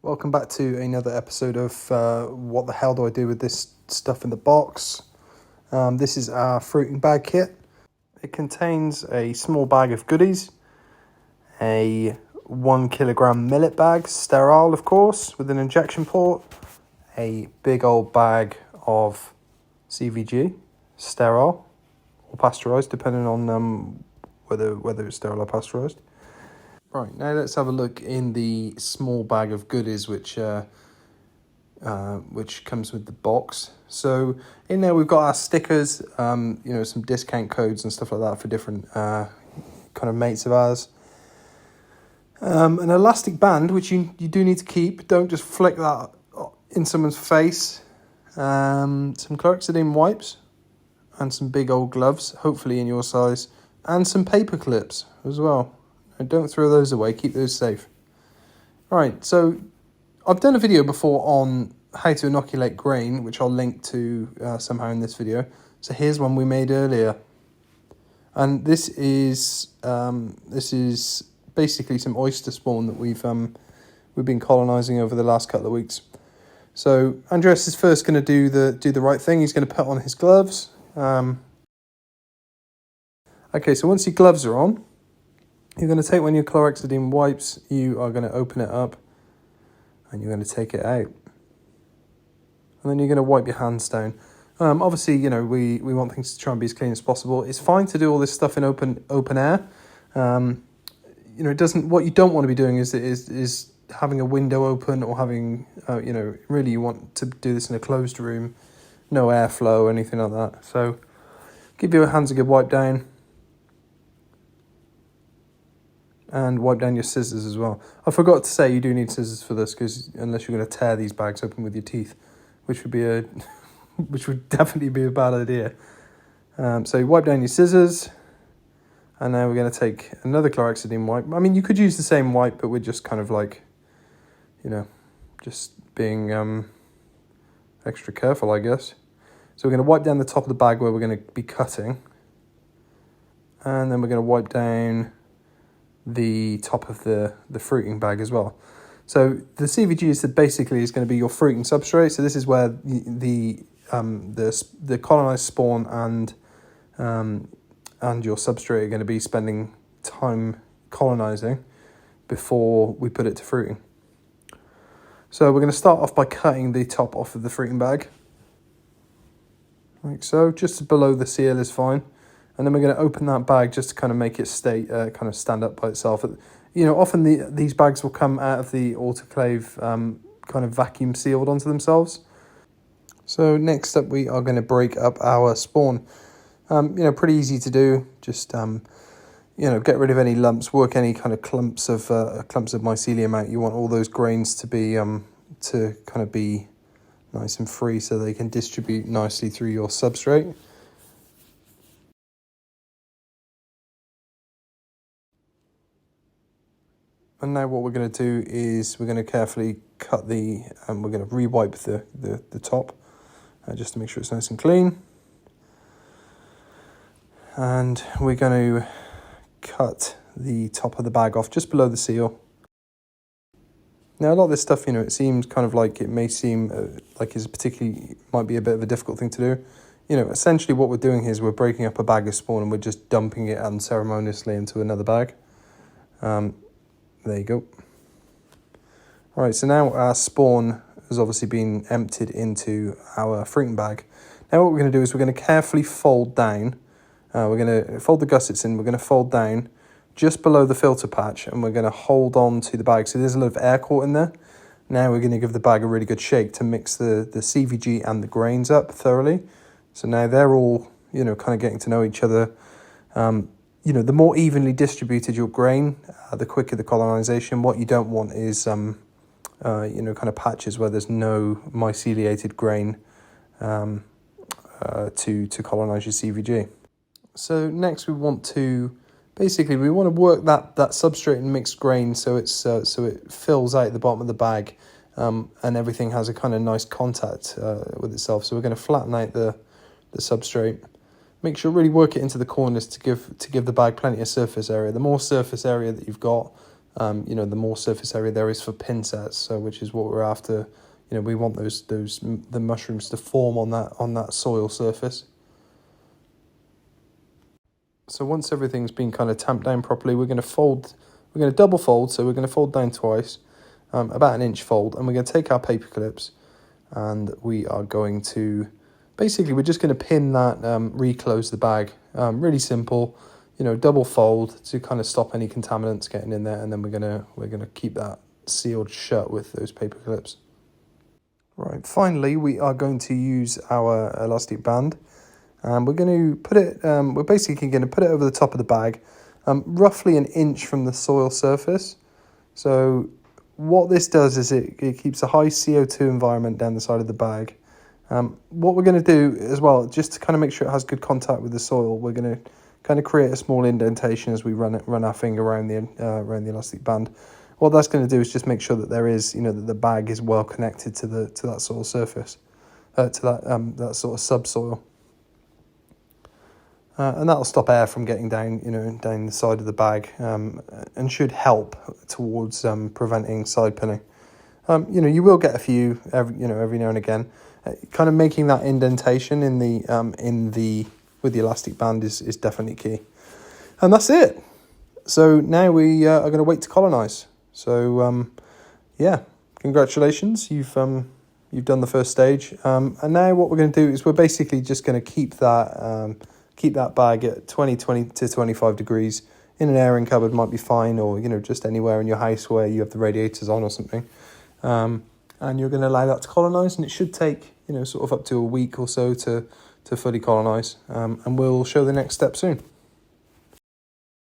Welcome back to another episode of What the Hell Do I Do With This Stuff in the Box. This is our fruiting bag kit. It contains a small bag of goodies, a 1 kilogram millet bag, sterile of course, with an injection port, a big old bag of CVG, sterile or pasteurized, depending on whether it's sterile or pasteurized. Right, now let's have a look in the small bag of goodies which comes with the box. So in there we've got our stickers, some discount codes and stuff like that for different kind of mates of ours. An elastic band, which you do need to keep. Don't just flick that in someone's face. Some chlorhexidine wipes and some big old gloves, hopefully in your size, and some paper clips as well. And don't throw those away, keep those safe. Right, so I've done a video before on how to inoculate grain, which I'll link to somehow in this video. So here's one we made earlier. And this is basically some oyster spawn that we've been colonising over the last couple of weeks. So Andreas is first going to do the right thing. He's going to put on his gloves. Okay, so once your gloves are on, you're going to take one of your chlorhexidine wipes, you are going to open it up, and you're going to take it out. And then you're going to wipe your hands down. Obviously, we want things to try and be as clean as possible. It's fine to do all this stuff in open air. It doesn't. What you don't want to be doing is having a window open or having, really you want to do this in a closed room, no airflow or anything like that. So give your hands a good wipe down. And wipe down your scissors as well. I forgot to say you do need scissors for this, because unless you're going to tear these bags open with your teeth, which would definitely be a bad idea. So you wipe down your scissors, and now we're going to take another chlorhexidine wipe. I mean, you could use the same wipe, but we're just kind of like, just being extra careful, I guess. So we're going to wipe down the top of the bag where we're going to be cutting, and then we're going to wipe down the top of the fruiting bag as well. So the CVG is going to be your fruiting substrate. So this is where the colonized spawn and your substrate are going to be spending time colonizing before we put it to fruiting. So we're going to start off by cutting the top off of the fruiting bag, like so. Just below the seal is fine. And then we're going to open that bag just to kind of make it kind of stand up by itself. Often these bags will come out of the autoclave kind of vacuum sealed onto themselves. So next up, we are going to break up our spawn. Pretty easy to do. Just get rid of any lumps, work any kind of clumps of mycelium out. You want all those grains to be to kind of be nice and free, so they can distribute nicely through your substrate. And now what we're going to do is we're going to carefully cut we're going to re-wipe the top just to make sure it's nice and clean. And we're going to cut the top of the bag off just below the seal. Now a lot of this stuff, it seems kind of like it may seem like might be a bit of a difficult thing to do. Essentially what we're doing here is we're breaking up a bag of spawn and we're just dumping it unceremoniously into another bag. There you go. All right, so now our spawn has obviously been emptied into our fruiting bag. Now what we're going to do is we're going to carefully fold down. We're going to fold the gussets in. We're going to fold down just below the filter patch, and we're going to hold on to the bag. So there's a lot of air caught in there. Now we're going to give the bag a really good shake to mix the CVG and the grains up thoroughly. So now they're all, kind of getting to know each other. The more evenly distributed your grain, the quicker the colonisation. What you don't want is, kind of patches where there's no myceliated grain to colonise your CVG. So next we want to work that substrate and mixed grain so it fills out the bottom of the bag, and everything has a kind of nice contact with itself. So we're going to flatten out the substrate. Make sure really work it into the corners to give the bag plenty of surface area. The more surface area that you've got, the more surface area there is for pin sets. So which is what we're after. We want the mushrooms to form on that soil surface. So once everything's been kind of tamped down properly, we're going to double fold. So we're going to fold down twice, about an inch fold, and we're going to take our paper clips, and we are going to, basically we're just going to pin that, reclose the bag. Really simple, double fold to kind of stop any contaminants getting in there, and then we're gonna keep that sealed shut with those paper clips. Right, finally we are going to use our elastic band, and we're going to put it, we're basically going to put it over the top of the bag, roughly an inch from the soil surface. So what this does is it keeps a high CO2 environment down the side of the bag. What we're going to do as well, just to kind of make sure it has good contact with the soil, we're going to kind of create a small indentation as we run our finger around the elastic band. What that's going to do is just make sure that there is, that the bag is well connected to that soil surface, to that sort of subsoil. And that'll stop air from getting down, down the side of the bag, and should help towards preventing side pinning. You will get a few every now and again. Kind of making that indentation with the elastic band is definitely key. And that's it. So now we are going to wait to colonize. So congratulations, you've done the first stage. And now what we're going to do is we're basically just going to keep that bag at 20 to 25 degrees in an airing cupboard might be fine, or just anywhere in your house where you have the radiators on or something. And you're going to allow that to colonize, and it should take sort of up to a week or so to fully colonize. And we'll show the next step soon.